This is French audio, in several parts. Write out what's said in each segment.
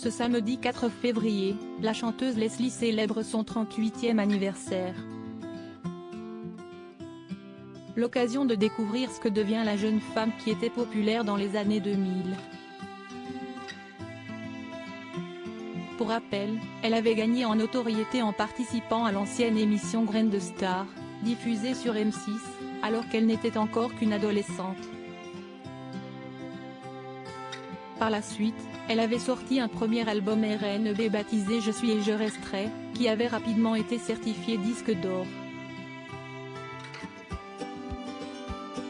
Ce samedi 4 février, la chanteuse Leslie célèbre son 38e anniversaire. L'occasion de découvrir ce que devient la jeune femme qui était populaire dans les années 2000. Pour rappel, elle avait gagné en notoriété en participant à l'ancienne émission Graines de Star, diffusée sur M6, alors qu'elle n'était encore qu'une adolescente. Par la suite, elle avait sorti un premier album R&B baptisé Je suis et je resterai, qui avait rapidement été certifié disque d'or.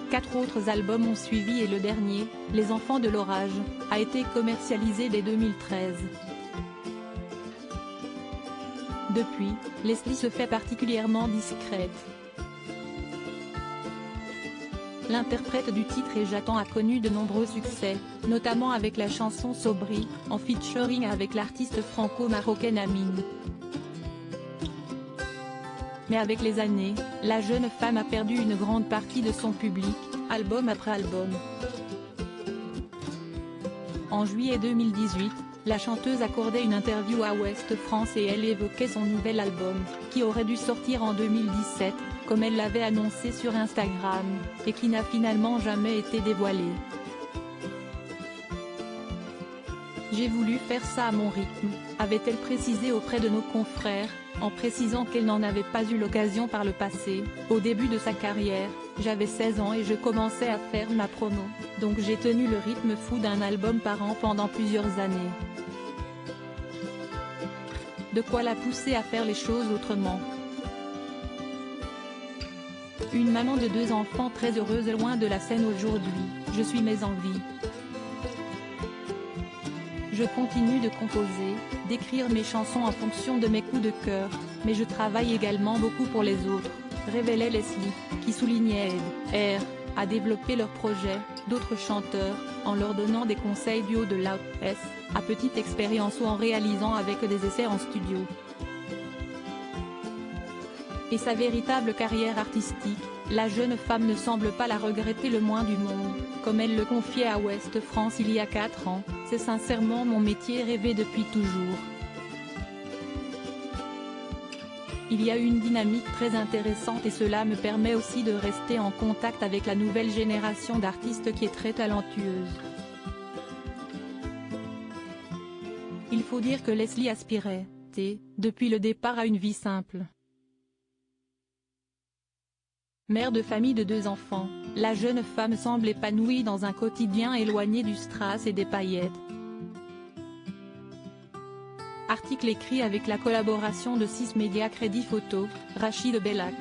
4 autres albums ont suivi et le dernier, Les Enfants de l'Orage, a été commercialisé dès 2013. Depuis, Leslie se fait particulièrement discrète. L'interprète du titre Et J'attends a connu de nombreux succès, notamment avec la chanson Sobri, en featuring avec l'artiste franco-marocaine Amine. Mais avec les années, la jeune femme a perdu une grande partie de son public, album après album. En juillet 2018, la chanteuse accordait une interview à Ouest France et elle évoquait son nouvel album, qui aurait dû sortir en 2017, comme elle l'avait annoncé sur Instagram, et qui n'a finalement jamais été dévoilé. J'ai voulu faire ça à mon rythme, avait-elle précisé auprès de nos confrères, en précisant qu'elle n'en avait pas eu l'occasion par le passé. Au début de sa carrière, j'avais 16 ans et je commençais à faire ma promo, donc j'ai tenu le rythme fou d'un album par an pendant plusieurs années. De quoi la pousser à faire les choses autrement. Une maman de 2 enfants très heureuse loin de la scène aujourd'hui, je suis mes envies. Je continue de composer, d'écrire mes chansons en fonction de mes coups de cœur, mais je travaille également beaucoup pour les autres, révélait Leslie, qui soulignait aider à développer leurs projets, d'autres chanteurs, en leur donnant des conseils du haut de la S, à petite expérience ou en réalisant avec des essais en studio. Et sa véritable carrière artistique, la jeune femme ne semble pas la regretter le moins du monde, comme elle le confiait à Ouest France il y a 4 ans, c'est sincèrement mon métier rêvé depuis toujours. Il y a une dynamique très intéressante et cela me permet aussi de rester en contact avec la nouvelle génération d'artistes qui est très talentueuse. Il faut dire que Leslie aspirait, depuis le départ à une vie simple. Mère de famille de 2 enfants, la jeune femme semble épanouie dans un quotidien éloigné du strass et des paillettes. Article écrit avec la collaboration de 6 médias Crédit Photo, Rachid Bellac.